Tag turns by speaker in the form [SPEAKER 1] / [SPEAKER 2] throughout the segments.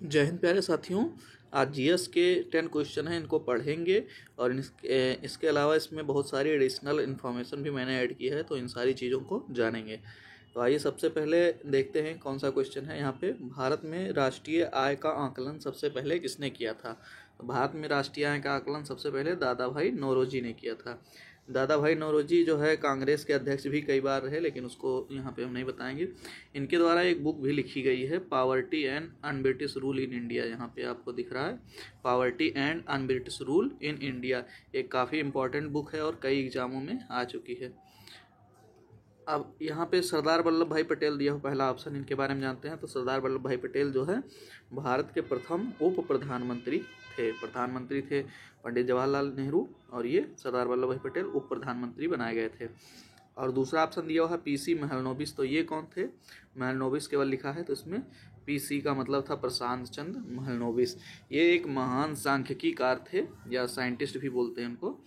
[SPEAKER 1] जय हिंद प्यारे साथियों। आज जीएस के 10 क्वेश्चन हैं, इनको पढ़ेंगे और इसके अलावा इसमें बहुत सारी एडिशनल इन्फॉर्मेशन भी मैंने ऐड की है, तो इन सारी चीज़ों को जानेंगे। तो आइए सबसे पहले देखते हैं कौन सा क्वेश्चन है। यहाँ पे भारत में राष्ट्रीय आय का आकलन सबसे पहले किसने किया था? तो भारत में राष्ट्रीय आय का आकलन सबसे पहले दादा भाई नौरोजी ने किया था। दादा भाई नौरोजी जो है कांग्रेस के अध्यक्ष भी कई बार रहे, लेकिन उसको यहाँ पे हम नहीं बताएंगे। इनके द्वारा एक बुक भी लिखी गई है, poverty and un-British rule in India. यहाँ पे आपको दिख रहा है poverty and un-British rule in India. एक काफ़ी इंपॉर्टेंट बुक है और कई एग्जामों में आ चुकी है। अब यहाँ पे सरदार वल्लभ भाई पटेल दिया हो पहला ऑप्शन, इनके बारे में जानते हैं। तो सरदार वल्लभ भाई पटेल जो है भारत के प्रथम उप प्रधानमंत्री थे। प्रधानमंत्री थे पंडित जवाहरलाल नेहरू, और ये सरदार वल्लभ भाई पटेल उप प्रधानमंत्री बनाए गए थे। और दूसरा ऑप्शन दिया हुआ है पीसी महलनोबिस। तो ये कौन थे? महलनोबिस केवल लिखा है, तो इसमें पीसी का मतलब था प्रशांत चंद्र महलनोबिस। ये एक महान सांख्यिकीकार थे, या साइंटिस्ट भी बोलते हैं उनको।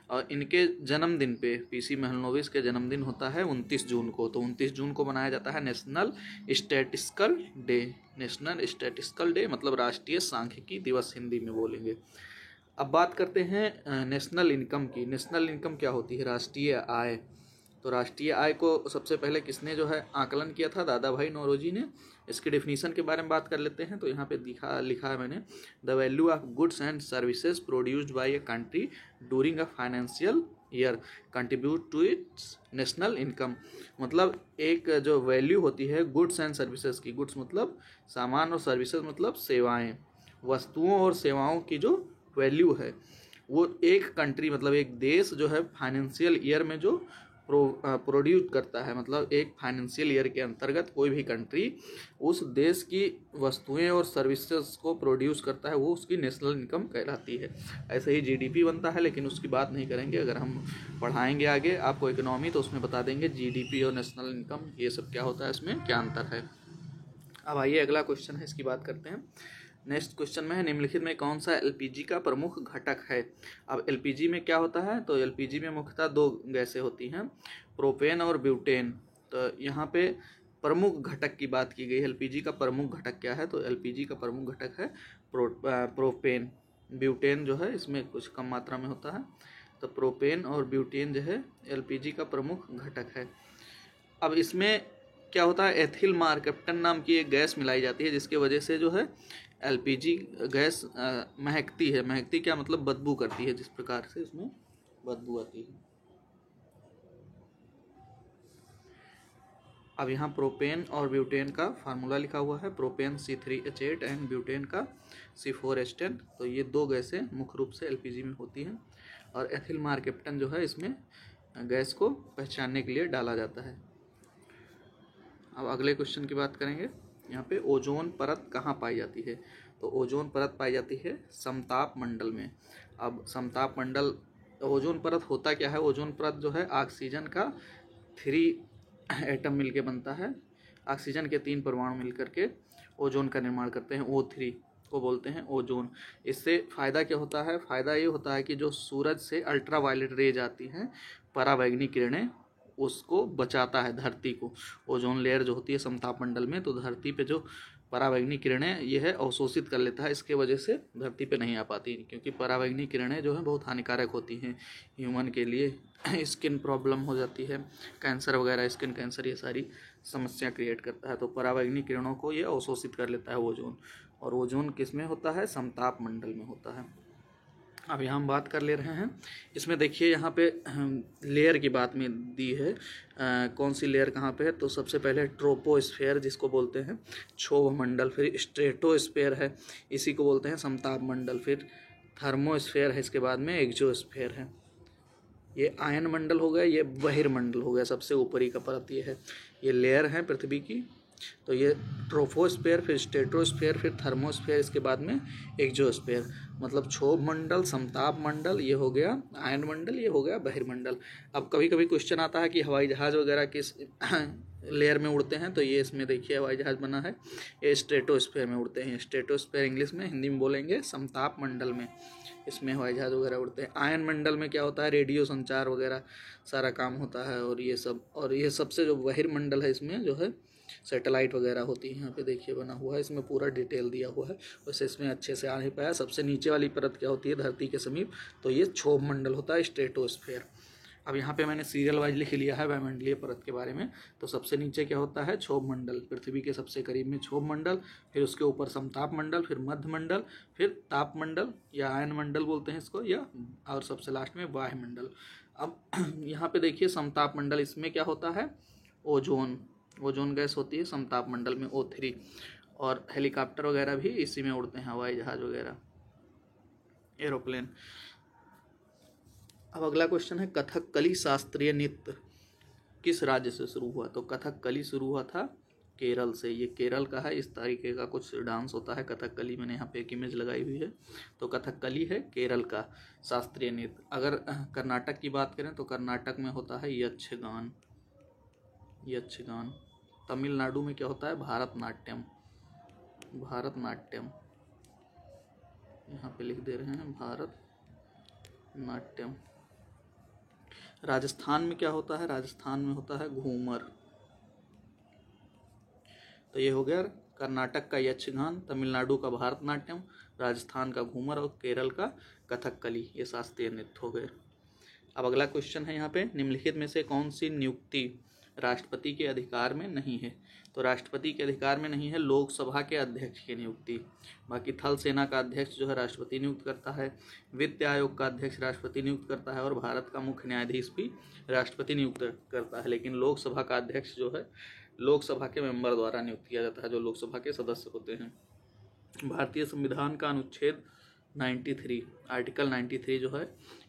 [SPEAKER 1] और इनके जन्मदिन पे, पीसी महलनोबिस के जन्मदिन होता है 29 जून को। तो 29 जून को मनाया जाता है national statistical day. National statistical day मतलब राष्ट्रीय सांख्यिकी दिवस, हिंदी में बोलेंगे। अब बात करते हैं नेशनल इनकम की। नेशनल इनकम क्या होती है? राष्ट्रीय आय। तो राष्ट्रीय आय को सबसे पहले किसने जो है आकलन किया था? दादा भाई नौरोजी ने। इसके डेफिनेशन के बारे में बात कर लेते हैं। तो यहाँ पे लिखा है मैंने, the value of goods and services produced by a country during a financial year contribute to its national income. मतलब एक जो वैल्यू होती है गुड्स एंड सर्विसेज की, गुड्स मतलब सामान और सर्विसेज मतलब सेवाएं, वस्तुओं और सेवाओं की जो वैल्यू है, वो एक कंट्री मतलब एक देश जो है फाइनेंशियल ईयर में जो प्रोड्यूस करता है, मतलब एक फाइनेंशियल ईयर के अंतर्गत कोई भी कंट्री उस देश की वस्तुएं और सर्विसेज को प्रोड्यूस करता है, वो उसकी नेशनल इनकम कहलाती है। ऐसे ही जीडीपी बनता है, लेकिन उसकी बात नहीं करेंगे। अगर हम पढ़ाएंगे आगे आपको इकोनॉमी, तो उसमें बता देंगे जीडीपी और नेशनल इनकम ये सब क्या होता है, इसमें क्या अंतर है। अब आइए अगला क्वेश्चन है, इसकी बात करते हैं। नेक्स्ट क्वेश्चन में है, निम्नलिखित में कौन सा एलपीजी का प्रमुख घटक है? अब एलपीजी में क्या होता है? तो एलपीजी में मुख्यतः दो गैसें होती हैं, प्रोपेन और ब्यूटेन। तो यहाँ पे प्रमुख घटक की बात की गई है। एलपीजी का प्रमुख घटक क्या है? तो एलपीजी का प्रमुख घटक है प्रोपेन। ब्यूटेन जो है इसमें कुछ कम मात्रा में होता है। तो प्रोपेन और ब्यूटेन जो है एलपीजी का प्रमुख घटक है। अब इसमें क्या होता है, एथिल मार्केप्टन नाम की एक गैस मिलाई जाती है, जिसके वजह से जो है एलपीजी गैस महकती है। महकती क्या मतलब? बदबू करती है, जिस प्रकार से इसमें बदबू आती है। अब यहाँ प्रोपेन और ब्यूटेन का फार्मूला लिखा हुआ है, प्रोपेन C3H8 एंड ब्यूटेन का C4H10। तो ये दो गैसें मुख्य रूप से एलपीजी में होती हैं, और एथिल मार्केप्टन जो है इसमें गैस को पहचानने के लिए डाला जाता है। अब अगले क्वेश्चन की बात करेंगे। यहाँ पे ओजोन परत कहाँ पाई जाती है? तो ओजोन परत पाई जाती है समताप मंडल में। अब समताप मंडल, ओजोन परत होता क्या है? ओजोन परत जो है ऑक्सीजन का 3 एटम मिलके बनता है। ऑक्सीजन के 3 परमाणु मिल करके ओजोन का निर्माण करते हैं, O3 को बोलते हैं ओजोन। इससे फ़ायदा क्या होता है? फ़ायदा ये होता है कि जो सूरज से अल्ट्रा वायलेट रेज आती हैं, पराबैंगनी किरणें, उसको बचाता है धरती को। ओजोन लेयर जो होती है समताप मंडल में, तो धरती पे जो पराबैंगनी किरणें ये है अवशोषित कर लेता है। इसके वजह से धरती पे नहीं आ पाती, क्योंकि पराबैंगनी किरणें जो है बहुत हानिकारक होती हैं ह्यूमन के लिए। स्किन प्रॉब्लम हो जाती है, कैंसर वगैरह, स्किन कैंसर, ये सारी समस्या क्रिएट करता है। तो पराबैंगनी किरणों को ये अवशोषित कर लेता है ओजोन। और ओजोन किस में होता है? समताप मंडल में होता है। अब यहाँ हम बात कर ले रहे हैं, इसमें देखिए यहाँ पे लेयर की बात में दी है। कौन सी लेयर कहाँ पे है? तो सबसे पहले ट्रोपोस्फेयर जिसको बोलते हैं क्षोभ मंडल, फिर स्ट्रेटोस्फेयर है, इसी को बोलते हैं समताप मंडल, फिर थर्मोस्फेयर है, इसके बाद में एक्सोस्फेयर है। ये आयन मंडल हो गया, ये बहिर्मंडल हो गया, सबसे ऊपरी का परत ये है। ये लेयर है पृथ्वी की। तो ये ट्रोपोस्फेयर, फिर स्ट्रेटोस्फेयर, फिर थर्मोस्फेयर, इसके बाद में एक्सोस्फेयर। मतलब क्षोभ मंडल, समताप मंडल ये हो गया आयन मंडल, ये हो गया बहिर्मंडल। अब कभी कभी क्वेश्चन आता है कि हवाई जहाज़ वगैरह किस लेयर में उड़ते हैं, तो ये इसमें देखिए हवाई जहाज़ बना है। ये स्ट्रेटोस्फेयर में उड़ते हैं। स्ट्रेटोस्फेयर इंग्लिश में, हिंदी में बोलेंगे समताप मंडल में, इसमें हवाई जहाज़ वगैरह उड़ते हैं। आयन मंडल में क्या होता है, रेडियो संचार वगैरह सारा काम होता है। और ये सबसे जो बहिर्मंडल है, इसमें जो है सैटेलाइट वगैरह होती है। यहाँ पे देखिए बना हुआ है, इसमें पूरा डिटेल दिया हुआ है। वैसे इसमें अच्छे से आ नहीं पाया। सबसे नीचे वाली परत क्या होती है धरती के समीप, तो ये क्षोभ मंडल होता है, स्ट्रेटोस्फेयर। अब यहाँ पे मैंने सीरियल वाइज लिख लिया है वायुमंडलीय परत के बारे में। तो सबसे नीचे क्या होता है, क्षोभ मंडल, पृथ्वी के सबसे करीब में क्षोभ मंडल, फिर उसके ऊपर समताप मंडल, फिर मध्य मंडल, फिर ताप मंडल या आयन मंडल बोलते हैं इसको, या और सबसे लास्ट में वायुमंडल। अब यहाँ पे देखिए समताप मंडल, इसमें क्या होता है, ओजोन गैस होती है समताप मंडल में, O3। और हेलीकॉप्टर वगैरह भी इसी में उड़ते हैं, हवाई जहाज वगैरह, एरोप्लेन। अब अगला क्वेश्चन है, कथकली शास्त्रीय नृत्य किस राज्य से शुरू हुआ। तो कथकली शुरू हुआ था केरल से। ये केरल का है। इस तरीके का कुछ डांस होता है कथकली। मैंने यहाँ पे एक इमेज लगाई हुई है। तो कथकली है केरल का शास्त्रीय नृत्य। अगर कर्नाटक की बात करें तो कर्नाटक में होता है यक्षगान। तमिलनाडु में क्या होता है, भारतनाट्यम। यहाँ पे लिख दे रहे हैं भारतनाट्यम। राजस्थान में क्या होता है, राजस्थान में होता है घूमर। तो ये हो गया कर्नाटक का यक्षगान, तमिलनाडु का भारतनाट्यम, राजस्थान का घूमर और केरल का कथकली, ये शास्त्रीय नृत्य हो गए। अब अगला क्वेश्चन है यहाँ पे, निम्नलिखित में से कौन सी नियुक्ति राष्ट्रपति के अधिकार में नहीं है। तो राष्ट्रपति के अधिकार में नहीं है लोकसभा के अध्यक्ष की नियुक्ति। बाकी थल सेना का अध्यक्ष जो है राष्ट्रपति नियुक्त करता है, वित्त आयोग का अध्यक्ष राष्ट्रपति नियुक्त करता है, और भारत का मुख्य न्यायाधीश भी राष्ट्रपति नियुक्त करता है। लेकिन लोकसभा का अध्यक्ष जो है लोकसभा के मेंबर द्वारा नियुक्त किया जाता है, जो लोकसभा के सदस्य होते हैं। भारतीय संविधान का अनुच्छेद 93, आर्टिकल 93 जो है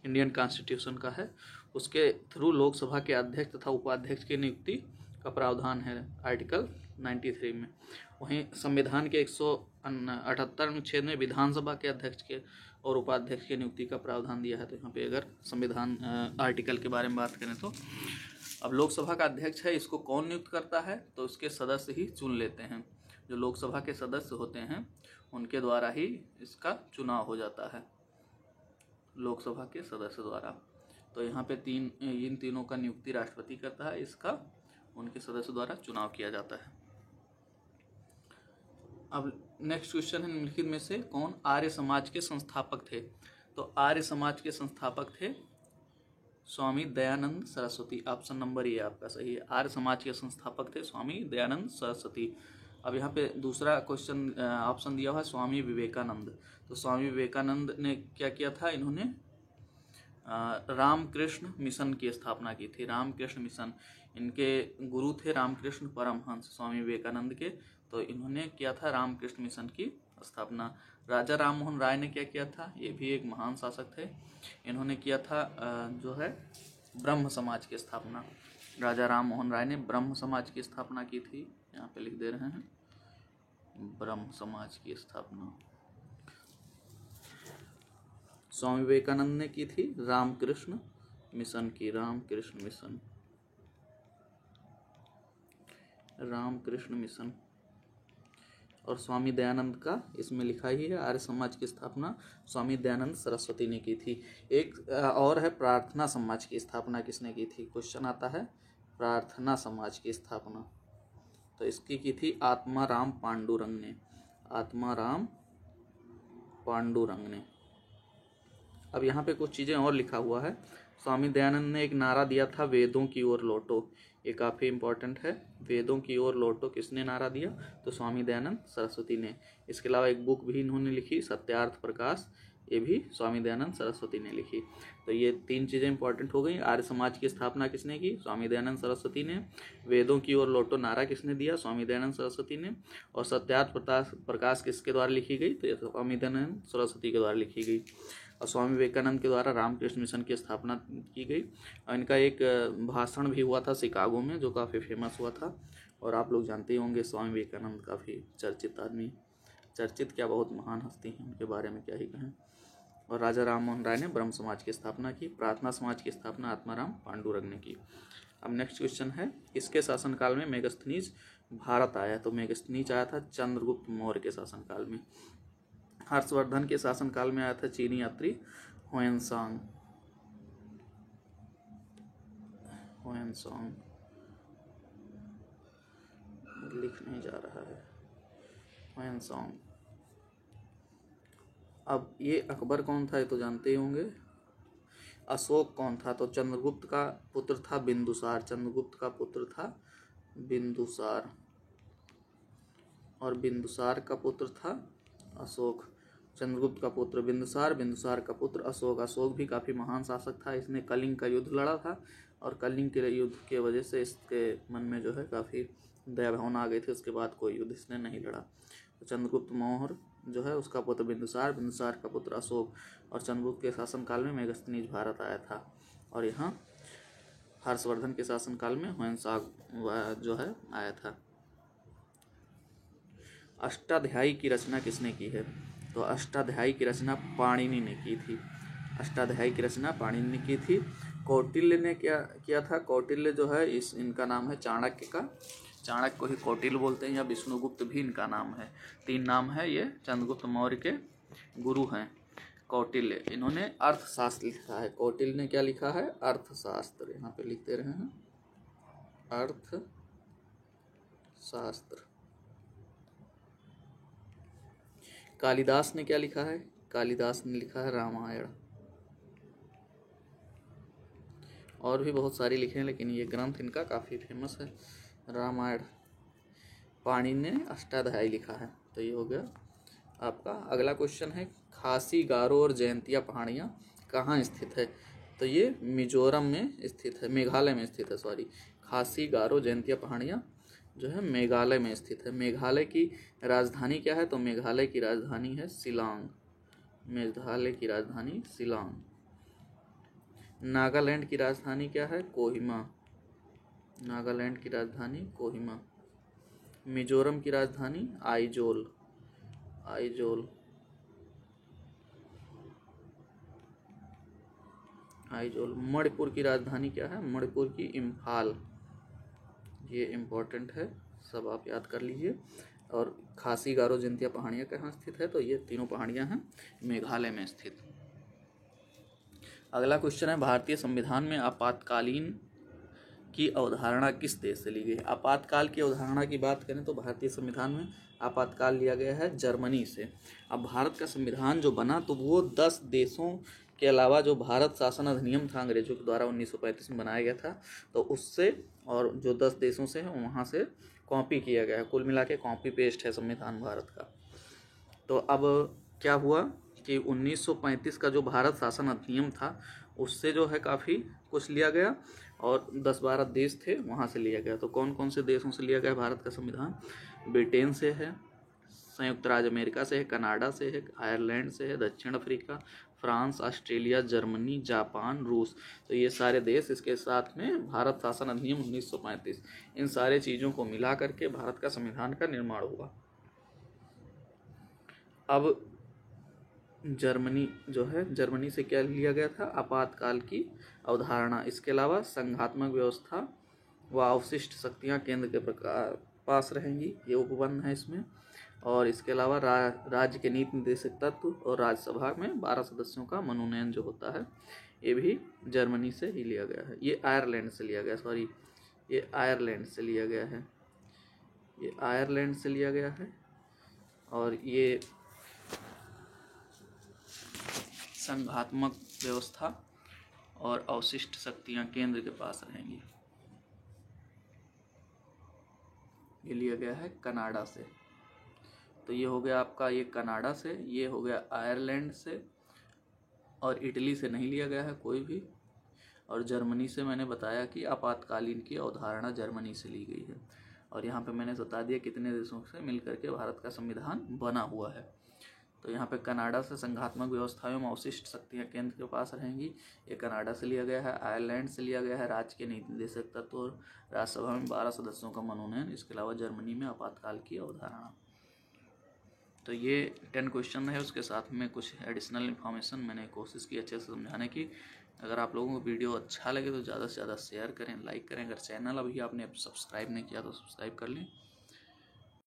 [SPEAKER 1] इंडियन कॉन्स्टिट्यूशन का है, उसके थ्रू लोकसभा के अध्यक्ष तथा उपाध्यक्ष की नियुक्ति का प्रावधान है आर्टिकल 93 में। वहीं संविधान के 178 अनुच्छेद में विधानसभा के अध्यक्ष के और उपाध्यक्ष की नियुक्ति का प्रावधान दिया है। तो यहाँ पे अगर संविधान आर्टिकल के बारे में बात करें तो अब लोकसभा का अध्यक्ष है, इसको कौन नियुक्त करता है, तो उसके सदस्य ही चुन लेते हैं। जो लोकसभा के सदस्य होते हैं उनके द्वारा ही इसका चुनाव हो जाता है, लोकसभा के सदस्य द्वारा। तो यहाँ पे इन तीनों का नियुक्ति राष्ट्रपति करता है, इसका उनके सदस्य द्वारा चुनाव किया जाता है। अब नेक्स्ट क्वेश्चन है, निम्नलिखित में से कौन आर्य समाज के संस्थापक थे। तो आर्य समाज के संस्थापक थे स्वामी दयानंद सरस्वती। ऑप्शन नंबर ये आपका सही है, आर्य समाज के संस्थापक थे स्वामी दयानंद सरस्वती। अब यहाँ पे दूसरा क्वेश्चन ऑप्शन दिया हुआ है स्वामी विवेकानंद। तो स्वामी विवेकानंद ने क्या किया था, इन्होंने रामकृष्ण मिशन की स्थापना की थी। रामकृष्ण मिशन, इनके गुरु थे रामकृष्ण परमहंस स्वामी विवेकानंद के। तो इन्होंने किया था रामकृष्ण मिशन की स्थापना। राजा राम मोहन राय ने क्या किया था, ये भी एक महान शासक थे, इन्होंने किया था जो है ब्रह्म समाज की स्थापना। राजा राम मोहन राय ने ब्रह्म समाज की स्थापना की थी। यहाँ पे लिख दे रहे हैं ब्रह्म समाज की स्थापना स्वामी विवेकानंद ने की थी। रामकृष्ण मिशन की, रामकृष्ण मिशन। और स्वामी दयानंद का इसमें लिखा ही है, आर्य समाज की स्थापना स्वामी दयानंद सरस्वती ने की थी। एक और है प्रार्थना समाज की स्थापना किसने की थी। क्वेश्चन आता है प्रार्थना समाज की स्थापना, तो इसकी की थी आत्माराम पांडुरंग ने। आत्माराम पांडुरंग ने। अब यहाँ पे कुछ चीज़ें और लिखा हुआ है। स्वामी दयानंद ने एक नारा दिया था, वेदों की ओर लौटो। ये काफ़ी इम्पोर्टेंट है, वेदों की ओर लौटो किसने नारा दिया, तो स्वामी दयानंद सरस्वती ने। इसके अलावा एक बुक भी इन्होंने लिखी, सत्यार्थ प्रकाश, ये भी स्वामी दयानंद सरस्वती ने लिखी। तो ये तीन चीज़ें इंपॉर्टेंट हो गई। आर्य समाज की स्थापना किसने की, स्वामी दयानंद सरस्वती ने। वेदों की ओर लौटो नारा किसने दिया, स्वामी दयानंद सरस्वती ने। और सत्यार्थ प्रकाश किसके द्वारा लिखी गई, तो ये स्वामी दयानंद सरस्वती के द्वारा लिखी गई। और स्वामी विवेकानंद के द्वारा रामकृष्ण मिशन की स्थापना की गई। और इनका एक भाषण भी हुआ था शिकागो में, जो काफ़ी फेमस हुआ था। और आप लोग जानते ही होंगे स्वामी विवेकानंद काफ़ी चर्चित आदमी, चर्चित क्या बहुत महान हस्ती हैं, उनके बारे में क्या ही कहें। और राजा राम मोहन राय ने ब्रह्म समाज की स्थापना की। प्रार्थना समाज की स्थापना आत्माराम पांडुरंग ने की। अब नेक्स्ट क्वेश्चन है, किसके शासनकाल में मेगास्थनीज भारत आया? तो मेगास्थनीज आया था चंद्रगुप्त मौर्य के शासनकाल में। हर्षवर्धन के शासनकाल में आया था चीनी यात्री हुएनसांग। लिख नहीं जा रहा है, हुएनसांग। अब ये अकबर कौन था, ये तो जानते ही होंगे। अशोक कौन था? तो चंद्रगुप्त का पुत्र था बिंदुसार। चंद्रगुप्त का पुत्र था बिंदुसार, और बिंदुसार का पुत्र था अशोक। चंद्रगुप्त का पुत्र बिंदुसार, बिंदुसार का पुत्र अशोक। अशोक भी काफ़ी महान शासक था। इसने कलिंग का युद्ध लड़ा था, और कलिंग के युद्ध के वजह से इसके मन में जो है काफ़ी दया भावना आ गई थी। उसके बाद कोई युद्ध इसने नहीं लड़ा। तो चंद्रगुप्त मौर्य जो है उसका पुत्र बिंदुसार, बिंदुसार का पुत्र अशोक, और चंद्रगुप्त के शासनकाल में मेगास्थनीज भारत आया था। और यहाँ हर्षवर्धन के शासनकाल में हुएनसांग जो है आया था। अष्टाध्यायी की रचना किसने की है? तो अष्टाध्यायी की रचना पाणिनि ने की थी। अष्टाध्यायी की रचना पाणिनि ने की थी। कौटिल्य ने क्या किया था? कौटिल्य जो है इनका नाम है चाणक्य का। चाणक्य को ही कौटिल्य बोलते हैं, या विष्णुगुप्त भी इनका नाम है। 3 नाम है। ये चंद्रगुप्त मौर्य के गुरु हैं कौटिल्य। इन्होंने अर्थशास्त्र लिखा है। कौटिल्य ने क्या लिखा है? अर्थशास्त्र। यहाँ पे लिख दे रहे हैं अर्थशास्त्र। कालिदास ने क्या लिखा है? कालिदास ने लिखा है रामायण। और भी बहुत सारी लिखे हैं, लेकिन ये ग्रंथ इनका काफ़ी फेमस है, रामायण। पाणिनि ने अष्टाध्यायी लिखा है। तो ये हो गया आपका। अगला क्वेश्चन है, खासी, गारो और जयंतिया पहाड़ियाँ कहाँ स्थित है? तो ये मिजोरम में स्थित है, मेघालय में स्थित है, सॉरी। खासी, गारो, जयंतिया पहाड़ियाँ जो है मेघालय में स्थित है। मेघालय की राजधानी क्या है? तो मेघालय की राजधानी है शिलांग। मेघालय की राजधानी शिलांग। नागालैंड की राजधानी क्या है? कोहिमा। नागालैंड की राजधानी कोहिमा। मिजोरम की राजधानी आइजोल। आइजोल। आइजोल। मणिपुर की राजधानी क्या है? मणिपुर की इम्फाल। ये इम्पोर्टेंट है, सब आप याद कर लीजिए। और खासी, गारो, जयंतिया पहाड़ियाँ कहाँ स्थित है? तो ये तीनों पहाड़ियाँ हैं मेघालय में स्थित। अगला क्वेश्चन है, भारतीय संविधान में आपातकालीन की अवधारणा किस देश से ली गई है? आपातकाल की अवधारणा की बात करें तो भारतीय संविधान में आपातकाल लिया गया है जर्मनी से। अब भारत का संविधान जो बना तो वो 10 देशों के अलावा जो भारत शासन अधिनियम था अंग्रेजों के द्वारा 1935 में बनाया गया था, तो उससे और जो 10 देशों से है वहाँ से कॉपी किया गया है। कुल मिला के कॉपी पेस्ट है संविधान भारत का। तो अब क्या हुआ कि 1935 का जो भारत शासन अधिनियम था उससे जो है काफ़ी कुछ लिया गया, और 10-12 देश थे वहाँ से लिया गया। तो कौन कौन से देशों से लिया गया भारत का संविधान? ब्रिटेन से है, संयुक्त राज्य अमेरिका से है, कनाडा से है, आयरलैंड से है, दक्षिण Africa, France, Australia, Germany, Japan, रूस। तो ये सारे देश इसके साथ में भारत शासन अधिनियम 1935, इन सारे चीज़ों को मिला करके भारत का संविधान का निर्माण हुआ। अब जर्मनी जो है, जर्मनी से क्या लिया गया था? आपातकाल की अवधारणा। इसके अलावा संघात्मक व्यवस्था व अवशिष्ट शक्तियाँ केंद्र के पास रहेंगी, ये उपबंध है इसमें। और इसके अलावा राज्य के नीति निर्देशक तत्व और राज्यसभा में 12 सदस्यों का मनोनयन जो होता है, ये भी जर्मनी से ही लिया गया है। ये आयरलैंड से लिया गया, सॉरी, ये आयरलैंड से लिया गया है, ये आयरलैंड से लिया गया है। और ये संघात्मक व्यवस्था और अवशिष्ट शक्तियाँ केंद्र के पास रहेंगी, ये लिया गया है कनाडा से। तो ये हो गया आपका, ये कनाडा से, ये हो गया आयरलैंड से, और इटली से नहीं लिया गया है कोई भी। और जर्मनी से मैंने बताया कि आपातकालीन की अवधारणा जर्मनी से ली गई है। और यहाँ पे मैंने बता दिया कितने देशों से मिलकर के भारत का संविधान बना हुआ है। तो यहाँ पे कनाडा से संघात्मक व्यवस्थाओं में अवशिष्ट शक्तियाँ केंद्र के पास रहेंगी, ये कनाडा से लिया गया है। आयरलैंड से लिया गया है राज्य के नीति निर्देशक तत्व और राज्यसभा में 12 सदस्यों का मनोनयन। इसके अलावा जर्मनी में आपातकाल की अवधारणा। तो ये 10 क्वेश्चन है, उसके साथ में कुछ एडिशनल इन्फॉर्मेशन मैंने कोशिश की अच्छे से समझाने की। अगर आप लोगों को वीडियो अच्छा लगे तो ज़्यादा से ज़्यादा शेयर करें, लाइक करें। अगर चैनल अभी आपने सब्सक्राइब नहीं किया तो सब्सक्राइब कर लें।